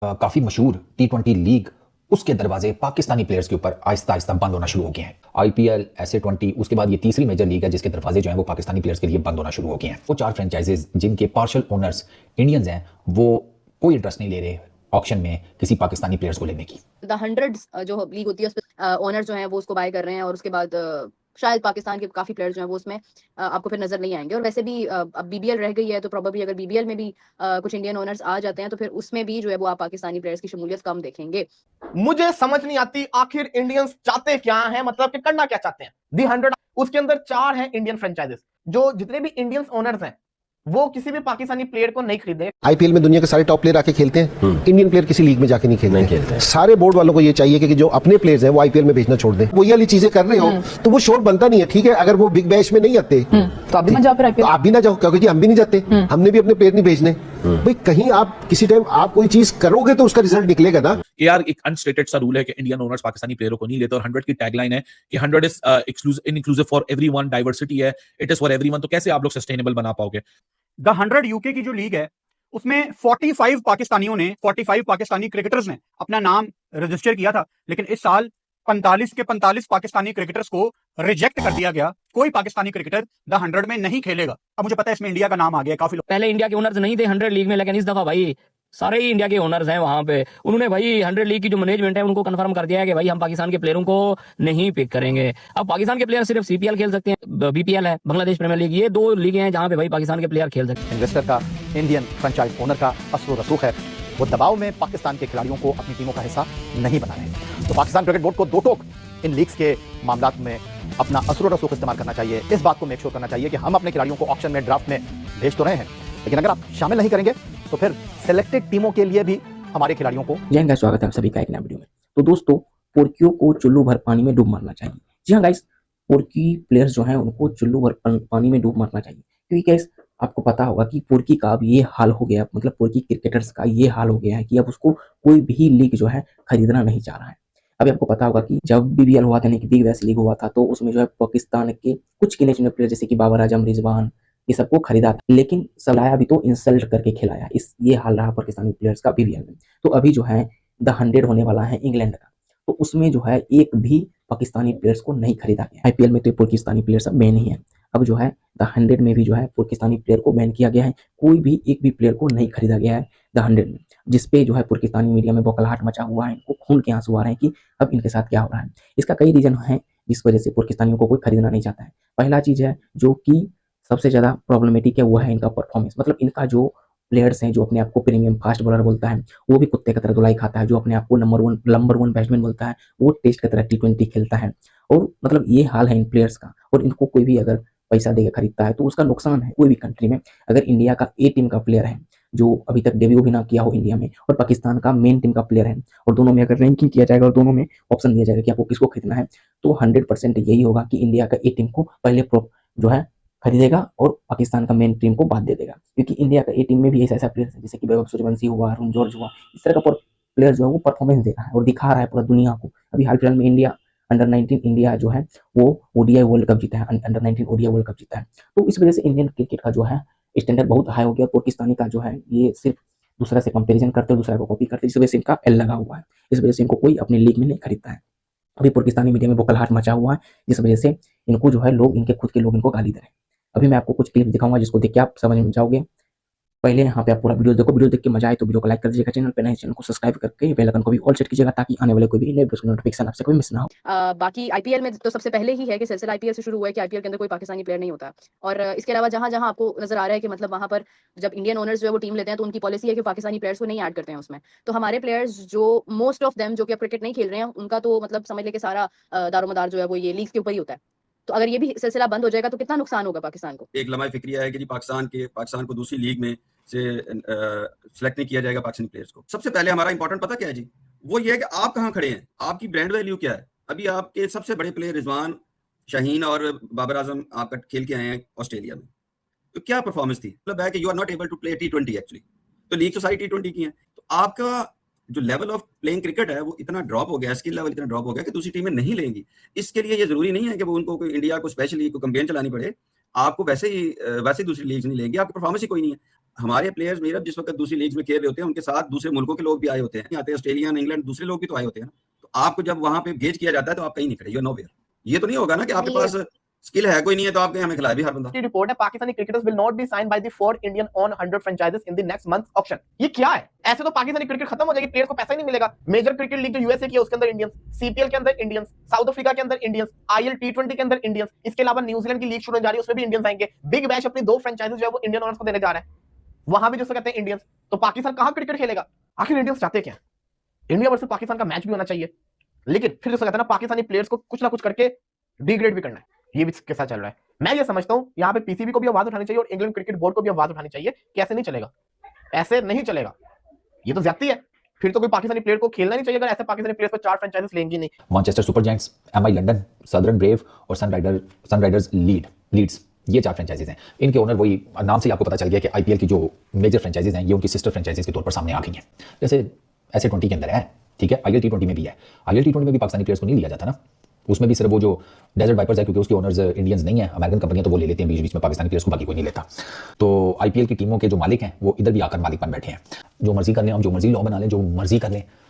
काफी मशहूर T20 league, उसके दरवाजे पाकिस्तानी प्लेयर्स के ऊपर आहिस्ता आहिस्ता बंद होना शुरू हो गए हैं। IPL, SA20, उसके बाद ये तीसरी मेजर लीग है जिसके दरवाजे जो हैं वो पाकिस्तानी प्लेयर्स के लिए बंद होना शुरू हो गए हैं। वो 4 फ्रेंचाइजेज जिनके पार्शियल ओनर्स इंडियंस हैं, वो कोई इंटरेस्ट नहीं ले रहे ऑक्शन में किसी पाकिस्तानी प्लेयर्स को लेने की। द हंड्रेड्स जो लीग होती है उसमें ओनर जो है वो उसको बाय कर रहे हैं, और उसके बाद शायद पाकिस्तान के काफी प्लेयर्स जो हैं वो उसमें आपको फिर नजर नहीं आएंगे। और वैसे भी अब BBL रह गई है, तो प्रोबेबली अगर BBL में भी कुछ इंडियन ओनर्स आ जाते हैं तो फिर उसमें भी जो है वो आप पाकिस्तानी प्लेयर्स की शमूलियत कम देखेंगे। मुझे समझ नहीं आती आखिर इंडियंस चाहते क्या हैं, मतलब कि करना क्या चाहते हैं। दी 100 उसके अंदर 4 हैं इंडियन फ्रेंचाइजेस, जो जितने भी इंडियंस ओनर्स हैं वो किसी भी पाकिस्तानी प्लेयर को नहीं खरीदे। IPL में दुनिया के सारे टॉप प्लेयर आके खेलते हैं, इंडियन प्लेयर किसी लीग में जाके नहीं खेलते। सारे बोर्ड वालों को ये चाहिए कि जो अपने प्लेयर्स हैं वो IPL में भेजना छोड़ दें। वो ये वाली चीजें कर रहे हो तो वो शोर बनता नहीं है। ठीक है, अगर वो बिग बैश में नहीं आते तो आप भी मत जाओ, फिर तो आप भी ना जाओ, क्योंकि हम भी नहीं जाते, हमने भी अपने प्लेयर नहीं भेजने। भाई कहीं आप किसी टाइम आप कोई चीज करोगे तो उसका रिजल्ट निकलेगा ना। यार एक अनस्टेटेड सा रूल है कि इंडियन ओनर्स पाकिस्तानी प्लेयरों को नहीं लेते, और 100 की टैगलाइन है कि 100 is inclusive for everyone, diversity है, इट इज फॉर एवरीवन। तो कैसे आप लोग सस्टेनेबल बना पाओगे? द 100 यूके की जो लीग है उसमें 45 पाकिस्तानियों ने 45 पाकिस्तानी क्रिकेटर्स ने अपना नाम रजिस्टर किया था, लेकिन इस साल 45 के 45 पाकिस्तानी क्रिकेटर्स को रिजेक्ट कर दिया गया। कोई पाकिस्तानी क्रिकेटर द 100 में नहीं खेलेगा। अब मुझे पता है इसमें इंडिया का नाम आ गया। काफी लोग पहले इंडिया के ओनर्स नहीं थे 100 लीग में, लेकिन इस दफा भाई सारे ही इंडिया के ओनर्स हैं वहां पे। उन्होंने भाई 100 लीग की जो मैनेजमेंट है उनको कंफर्म कर दिया है कि भाई हम पाकिस्तान के प्लेयरों को नहीं पिक करेंगे। अब पाकिस्तान के प्लेयर सिर्फ CPL खेल सकते हैं, BPL है, बांग्लादेश प्रीमियर लीग, ये 2 लीगें हैं जहां पे भाई पाकिस्तान के प्लेयर खेल सकते हैं। इन्वेस्टर का, इंडियन फ्रेंचाइज ओनर का असर व रसूख है, वो दबाव में पाकिस्तान के खिलाड़ियों को अपनी टीमों का हिस्सा नहीं बना रहे। तो पाकिस्तान क्रिकेट बोर्ड को दो टोक इन लीग्स के मामलात में अपना असर व रसूख इस्तेमाल करना चाहिए। इस बात को मेक श्योर करना चाहिए कि हम अपने खिलाड़ियों को ऑक्शन में, ड्राफ्ट में भेज तो रहे हैं, लेकिन अगर आप शामिल नहीं करेंगे तो फिर सिलेक्टेड टीमों के लिए भी हमारे खिलाड़ियों को। जय हिंद, स्वागत है आप सभी का एक नया वीडियो में। तो दोस्तों, पोर्कियों को चुल्लू भर पानी में डूब मरना चाहिए। जी हाँ गाइस, पोर्की प्लेयर्स जो हैं उनको चुल्लू भर पानी में डूब मरना चाहिए, क्योंकि गाइस आपको पता होगा कि पोर्की का अब ये हाल हो गया, मतलब पोर्की क्रिकेटर्स का ये हाल हो गया है कि अब उसको कोई भी लीग जो है खरीदना नहीं चाह रहा है। अभी आपको पता होगा कि जब BBL हुआ था, यानी कि बिग बैश लीग हुआ था, तो उसमें जो है पाकिस्तान के कुछ गिने चुने प्लेयर जैसे कि बाबर आजम, रिजवान, ये सबको खरीदा था, लेकिन सलाया भी तो इंसल्ट करके खिलाया। इस ये हाल रहा पाकिस्तानी प्लेयर्स का BBL में। तो अभी जो है द 100 होने वाला है इंग्लैंड का, तो उसमें जो है एक भी पाकिस्तानी प्लेयर्स को नहीं खरीदा गया। IPL में तो पाकिस्तानी प्लेयर्स अब बैन ही है। अब जो है द 100 में भी जो है पाकिस्तानी प्लेयर को बैन किया गया है। कोई भी एक भी प्लेयर को नहीं खरीदा गया है द 100 में, जिसपे जो है पाकिस्तानी मीडिया में बौखलाहट मचा हुआ है। इनको खून के आंसू आ रहे हैं कि अब इनके साथ क्या हो रहा है। इसका कई रीजन है जिस वजह से पाकिस्तानियों को कोई खरीदना नहीं चाहता है। पहला चीज है जो कि सबसे ज़्यादा प्रॉब्लमेटिक है, वो है इनका परफॉर्मेंस। मतलब इनका जो प्लेयर्स हैं, जो अपने आप को प्रीमियम फास्ट बॉलर बोलता है, वो भी कुत्ते की तरह धुलाई खाता है। जो अपने आप को नंबर वन बैट्समैन बोलता है, वो टेस्ट की तरह T20 खेलता है। और मतलब ये हाल है इन प्लेयर्स का, और इनको कोई भी अगर पैसा देकर खरीदता है तो उसका नुकसान है कोई भी कंट्री में। अगर इंडिया का A टीम का प्लेयर है जो अभी तक डेब्यू भी ना किया हो इंडिया में, और पाकिस्तान का मेन टीम का प्लेयर है, और दोनों में अगर रैंकिंग किया जाएगा और दोनों में ऑप्शन दिया जाएगा कि आपको किसको खरीदना है, तो 100% यही होगा कि इंडिया का A टीम को पहले जो है खरीदेगा और पाकिस्तान का मेन टीम को बाद दे देगा। क्योंकि इंडिया का A टीम में भी ऐसा प्लेयर है जैसे कि वैभव सूर्यवंशी हुआ, अरुण जॉर्ज हुआ, इस तरह का प्लेयर जो है वो परफॉर्मेंस दे रहा है और दिखा रहा है पूरा दुनिया को। अभी हाल फिलहाल में इंडिया अंडर-19 इंडिया जो है वो ODI वर्ल्ड कप जीता है, अंडर-19 ODI वर्ल्ड कप जीता है। तो इस वजह से इंडियन क्रिकेट का जो है स्टैंडर्ड बहुत हाई हो गया। पाकिस्तानी का जो है ये सिर्फ दूसरा से कंपेरिजन करते हैं, दूसरा को कॉपी करते हैं, इस वजह से इनका L लगा हुआ है। इस वजह से इनको कोई अपनी लीग में नहीं खरीदता है। अभी पाकिस्तानी मीडिया में बौखलाहट मचा हुआ है, जिस वजह से इनको जो है लोग, इनके खुद के लोग इनको गाली दे रहे हैं। अभी मैं आपको कुछ क्लिप दिखाऊंगा जिसको देख के आप समझ में जाओगे। पहले यहाँ पे आप पूरा वीडियो देखो, वीडियो देख के मजा आए तो वीडियो को लाइक कर दीजिएगा, चैनल पे नए चैनल को सब्सक्राइब करके बेल आइकन को भी ऑल सेट कीजिएगा ताकि आने वाले कोई भी नए वीडियो का नोटिफिकेशन आपसे कोई मिस ना हो। बाकी IPL में तो सबसे पहले ही है कि सिलसिला IPL से शुरू हुआ है कि IPL के अंदर कोई पाकिस्तानी प्लेयर नहीं होता। और इसके अलावा जहां जहां आपको नजर आ रहा है कि मतलब वहां पर जब इंडियन ओनर्स जो है वो टीम लेते हैं तो उनकी पॉलिसी है कि पाकिस्तानी प्लेयर्स को नहीं ऐड करते हैं उसमें। तो हमारे प्लेयर्स जो मोस्ट ऑफ देम जो कि अब क्रिकेट नहीं खेल रहे हैं, उनका तो मतलब समझ लेके सारा दारोमदार जो है वो ये लीग्स के ऊपर ही होता है। तो अगर ये भी सिलसिला बंद हो जाएगा तो कितना नुकसान होगा पाकिस्तान को। एक लम्हा फिक्रिया है कि जी पाकिस्तान को दूसरी लीग में से सिलेक्ट नहीं किया जाएगा पाकिस्तानी प्लेयर्स को। सबसे पहले हमारा इंपॉर्टेंट पता क्या है जी, वो ये है कि आप कहाँ खड़े हैं, आपकी ब्रांड वैल्यू क्या है। अभी आपके सबसे बड़े प्लेयर रिजवान, शाहीन और बाबर आजम आपका खेल के आए हैं ऑस्ट्रेलिया में, तो क्या परफॉर्मेंस थी। मतलब है कि you are not able to play T20 actually, तो लीग तो सारी T20 की है। तो आपका जो लेवल ऑफ प्लेइंग क्रिकेट है वो इतना ड्रॉप हो गया, स्किल लेवल इतना ड्रॉप हो गया कि दूसरी टीमें नहीं लेंगी। इसके लिए ये जरूरी नहीं है कि वो उनको कोई इंडिया को स्पेशली को कैंपेन चलानी पड़े, आपको वैसे ही दूसरी लीग नहीं लेंगी, आपकी परफॉर्मेंस ही कोई नहीं है। हमारे प्लेयर्स नीरव जिस वक्त दूसरी लीग में खेल रहे होते हैं, उनके साथ दूसरे मुल्कों के लोग भी आए होते हैं, आते हैं ऑस्ट्रेलिया, इंग्लैंड, दूसरे लोग भी तो आए होते हैं। तो आपको जब वहां पे गेज किया जाता है तो आप कहीं नहीं खड़े, यू आर नोवेयर। ये तो नहीं होगा ना कि आपके पास स्किल है कोई नहीं है तो आपके हमें खिलाए भी हर बंदा। रिपोर्ट है Pakistani cricketers will not be signed by the 4 Indian on 100 franchises in the next month auction. ये क्या है? ऐसे तो पाकिस्तानी क्रिकेट खत्म हो जाएगी, प्लेयर को पैसा ही नहीं मिलेगा। मेजर क्रिकेट लीग जो यूएसए की है उसके अंदर इंडियंस, सीपीएल के अंदर इंडियंस, साउथ अफ्रीका के अंदर इंडियंस, आईएल टी20 के अंदर इंडियंस, इसके अलावा न्यूजीलैंड की लीग शुरू होने जा रही है उसमें भी इंडियंस आएंगे। बिग बैश अपनी 2 फ्रेंचाइजेस जो है वो इंडियन ओनर्स को देने जा रहा है, वहां भी जिसको कहते हैं इंडियंस। तो पाकिस्तान कहां क्रिकेट खेलेगा? आखिर इंडियंस चाहते क्या? इंडिया वर्सेस पाकिस्तान का मैच भी होना चाहिए, लेकिन फिर जिसको कहते हैं ना पाकिस्तानी प्लेयर्स को कुछ ना कुछ करके डिग्रेड भी करना है, ये भी किस्सा चल रहा है। मैं ये समझता हूं यहाँ पे पीसीबी को भी आवाज उठानी चाहिए और इंग्लैंड क्रिकेट बोर्ड को भी आवाज उठानी चाहिए कि ऐसे नहीं चलेगा, ऐसे नहीं चलेगा, ये तो ज्यादती है। फिर तो कोई पाकिस्तानी प्लेयर को खेलना नहीं चाहिए अगर ऐसे पाकिस्तानी प्लेयर्स पर 4 फ्रेंचाइजीज लेंगी नहीं। Manchester super giants, MI London, southern brave और सनराइजर्स लीड्स, ये 4 फ्रेंचाइजीज हैं। इनके ओनर वही नाम से आपको पता चल गया कि आईपीएल की जो मेजर फ्रेंचाइजीज हैं ये उनकी सिस्टर फ्रेंचाइजीज के तौर पर सामने आ गई हैं। जैसे ऐसे 20 के अंदर है, ठीक है, आईएल टी20 में भी है। आईएल टी20 में भी पाकिस्तानी प्लेयर्स को नहीं लिया जाता ना, उसमें भी सिर्फ वो जो डेजर्ट वाइपर्स है, क्योंकि उसके ओनर्स इंडियंस नहीं है, अमेरिकन कंपनियां, तो वो ले लेते हैं बीच बीच में पाकिस्तानी प्लेयर्स को, बाकी कोई नहीं लेता। तो आईपीएल की टीमों के जो मालिक हैं वो इधर भी आकर मालिक बन बैठे हैं, जो मर्जी कर लें, हम जो मर्जी लॉ बना लें, जो मर्जी कर लें,